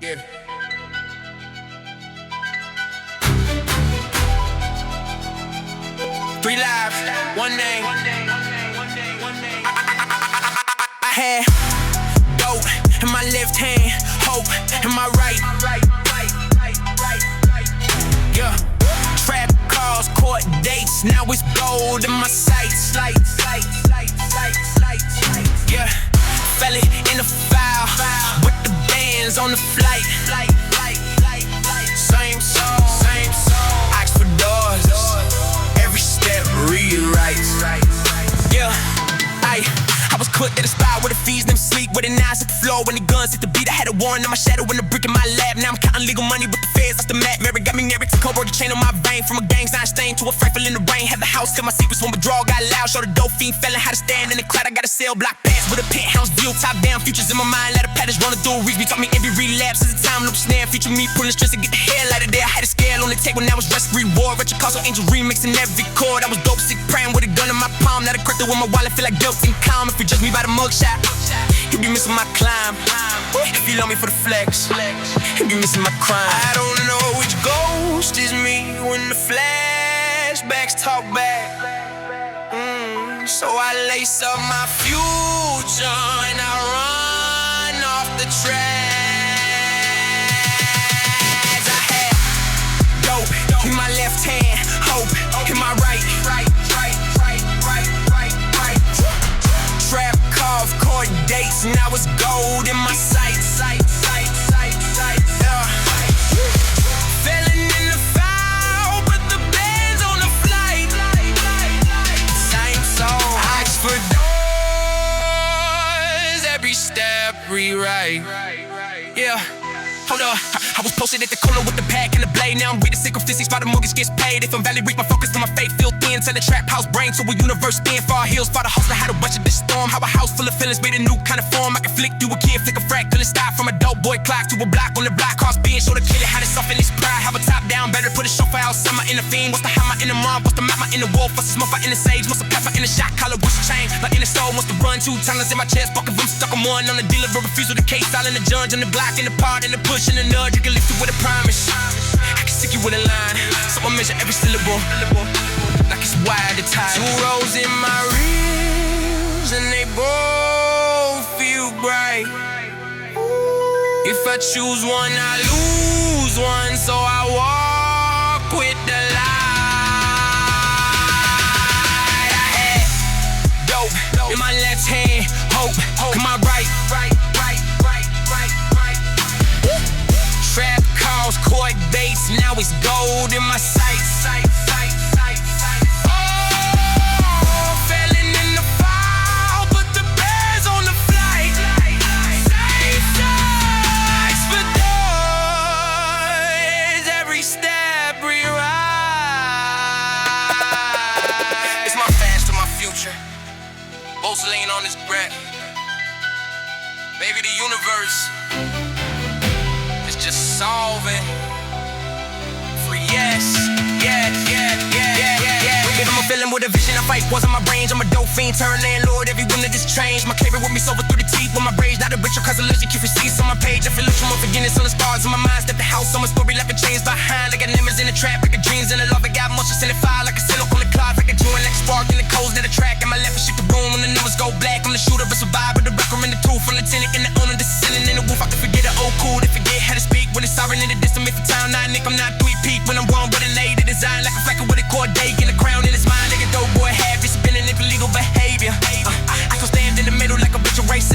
Yeah. Three lives, one name. I had dope in my left hand, hope in my right. Yeah. Trap calls, court dates, now it's gold in my sights. Yeah. Fell it in the file with the bands on the flight. Same song, ask for doors. Every step rewrites. Yeah, I was cooked at a spot where the fees them sleep, where the knives hit the floor when the guns hit the beat. I had a warrant on my shadow and a brick in my lab. Now I'm counting legal money with the feds off the mat. Mary got me near it to Cobra, the chain on my vein. From a gang sign stain to a frightful in the rain. Had the house till my secrets when withdrawal got loud. Show the dope fiend felon how to stand in the crowd. I got a cell block pass with a penthouse view. Top down futures in my mind, let a pattern running through. Reach me taught me every relapse is a time loop snare. Feature me pulling stress to get the hell out of there. I had a scale on the table, now it's rest reward. Retro cause on angel remixing every chord. I was dope sick praying with a gun in my palm. Now the cracked with my wallet feel like guilt and calm. If you judge me by the mugshot, you be missing my climb. If you love me for the flex, you be missing my crime. I don't know which ghost is me when the flashbacks talk back. So I lace up my future and I run off the tracks. I had dope in my left hand, hope in my right. Trap calls, court dates, now it's gold in my sights. Yeah. Felon in the foul, but the band's on the flight. Same song, ask for doors, every step rewrite. Yeah. Hold up, I was posted at the corner with the pack and the blade. Now I'm reading sick of physics while the mortgage gets paid. If I'm valid, reach my focus till my faith feel thin. Tell the trap house brain to a universe thin. Far hills, far the hustler, how to rush at this storm. How a house full of feelings made a new kind of form. I can flick through a kid, flick a frack till it stop. From a dope boy clock to a block on the block. Cars being show the kid how to soften his pride. Have a top down, better put a chauffeur out. Summer in the fiend, what's the hammer in the mom? What's the mama in the wolf? What's the smoker in the sage? What's the pepper in the shot collar? What's the chain? Like in the soul, what's the run? 2 tunnels in my chest, fucking them stuck on one. On the dealer, but refusal the case. All in the judge, on the block, in the part, in the push, in the nudge. You can lift it with a promise. I can stick you with a line, so I measure every syllable like it's wired to tie. 2 rows in my reels, and they both feel bright. If I choose one, I lose one, so I walk with the light. I had dope in my left hand, hope in my right. Trap calls, court dates, now it's gold in my sights. Oh, felon in the foul, but the bear's on the flight. Same size for doors, every step rewrite. It's my fast to my future, both lean on this breath. Baby, the universe just solving for yes. If I'm a villain with a vision, I fight wars on my range. I'm a dope fiend, turn landlord, every winner just changed. My cleaver with me sober through the teeth. With my rage, not a ritual, cause allergic, keep receipts on my page. I feel looking more forgiveness on the stars in my mind. Step the house on my story like a chains behind. Like a lemons in the trap, like a dreams in the love. I got motion in the fire, like a silk on the cloud. Like a jewel, like a spark in the coals in the track. And my left and shoot the room when the numbers go black. I'm the shooter, a survivor, the record in the truth. From the tenant in the owner, the ceiling in the roof. I can forget an old cool, to forget how to speak. When it's siren in the distance, if the town not Nick, I'm not 3 peak. When I'm wrong, but it laid the design like a flacker with a cord date in the crown in his mind. Like a dope boy habit, spinning in illegal behavior. I can stand in the middle like a ritual race.